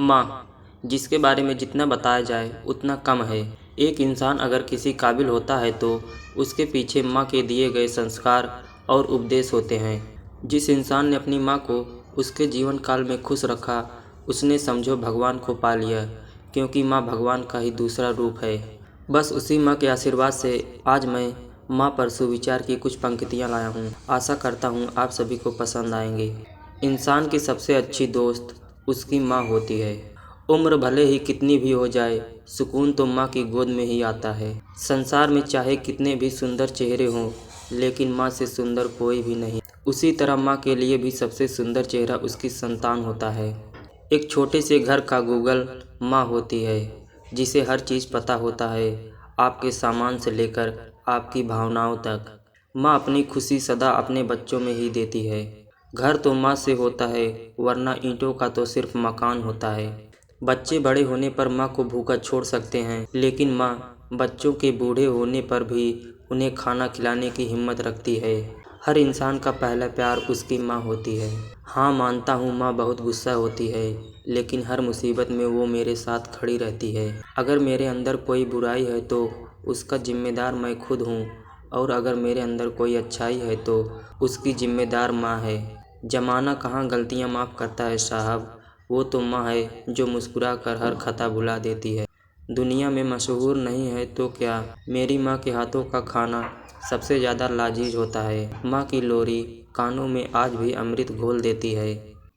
माँ, जिसके बारे में जितना बताया जाए उतना कम है। एक इंसान अगर किसी काबिल होता है तो उसके पीछे माँ के दिए गए संस्कार और उपदेश होते हैं। जिस इंसान ने अपनी माँ को उसके जीवन काल में खुश रखा, उसने समझो भगवान को पा लिया, क्योंकि माँ भगवान का ही दूसरा रूप है। बस उसी माँ के आशीर्वाद से आज मैं माँ पर सुविचार की कुछ पंक्तियाँ लाया हूँ। आशा करता हूँ आप सभी को पसंद आएंगे। इंसान की सबसे अच्छी दोस्त उसकी माँ होती है। उम्र भले ही कितनी भी हो जाए, सुकून तो माँ की गोद में ही आता है। संसार में चाहे कितने भी सुंदर चेहरे हों, लेकिन माँ से सुंदर कोई भी नहीं। उसी तरह माँ के लिए भी सबसे सुंदर चेहरा उसकी संतान होता है। एक छोटे से घर का गूगल माँ होती है, जिसे हर चीज़ पता होता है, आपके सामान से लेकर आपकी भावनाओं तक। माँ अपनी खुशी सदा अपने बच्चों में ही देती है। घर तो माँ से होता है, वरना ईंटों का तो सिर्फ मकान होता है। बच्चे बड़े होने पर माँ को भूखा छोड़ सकते हैं, लेकिन माँ बच्चों के बूढ़े होने पर भी उन्हें खाना खिलाने की हिम्मत रखती है। हर इंसान का पहला प्यार उसकी माँ होती है। हाँ, मानता हूँ माँ बहुत गुस्सा होती है, लेकिन हर मुसीबत में वो मेरे साथ खड़ी रहती है। अगर मेरे अंदर कोई बुराई है तो उसका जिम्मेदार मैं खुद हूँ, और अगर मेरे अंदर कोई अच्छाई है तो उसकी जिम्मेदार माँ है। ज़माना कहाँ गलतियाँ माफ़ करता है साहब, वो तो माँ है जो मुस्कुरा कर हर खता भुला देती है। दुनिया में मशहूर नहीं है तो क्या, मेरी माँ के हाथों का खाना सबसे ज़्यादा लाजीज होता है। माँ की लोरी कानों में आज भी अमृत घोल देती है।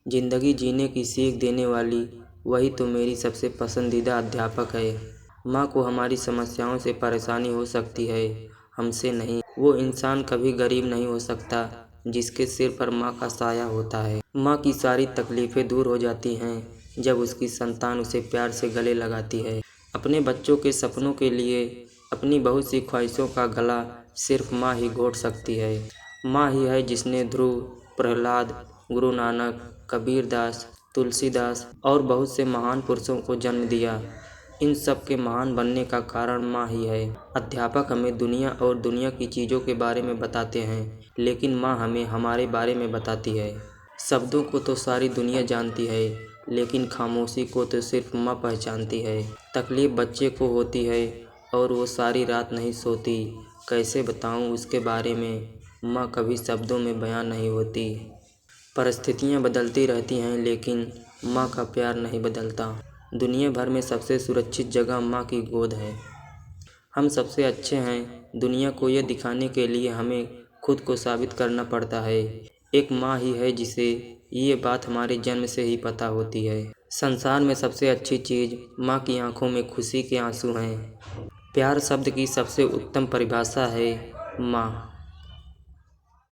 ज़िंदगी जीने की सीख देने वाली वही तो मेरी सबसे पसंदीदा अध्यापक है। माँ को हमारी समस्याओं से परेशानी हो सकती है, हमसे नहीं। वो इंसान कभी गरीब नहीं हो सकता जिसके सिर पर माँ का साया होता है। माँ की सारी तकलीफ़ें दूर हो जाती हैं जब उसकी संतान उसे प्यार से गले लगाती है। अपने बच्चों के सपनों के लिए अपनी बहुत सी ख्वाहिशों का गला सिर्फ माँ ही घोट सकती है। माँ ही है जिसने ध्रुव, प्रहलाद, गुरु नानक, कबीरदास, तुलसीदास और बहुत से महान पुरुषों को जन्म दिया। इन सब के महान बनने का कारण माँ ही है। अध्यापक हमें दुनिया और दुनिया की चीज़ों के बारे में बताते हैं, लेकिन माँ हमें हमारे बारे में बताती है। शब्दों को तो सारी दुनिया जानती है, लेकिन खामोशी को तो सिर्फ माँ पहचानती है। तकलीफ़ बच्चे को होती है और वो सारी रात नहीं सोती। कैसे बताऊँ उसके बारे में, माँ कभी शब्दों में बयां नहीं होती। परिस्थितियाँ बदलती रहती हैं, लेकिन माँ का प्यार नहीं बदलता। दुनिया भर में सबसे सुरक्षित जगह माँ की गोद है। हम सबसे अच्छे हैं, दुनिया को ये दिखाने के लिए हमें खुद को साबित करना पड़ता है। एक माँ ही है जिसे ये बात हमारे जन्म से ही पता होती है। संसार में सबसे अच्छी चीज़ माँ की आंखों में खुशी के आंसू हैं। प्यार शब्द की सबसे उत्तम परिभाषा है माँ।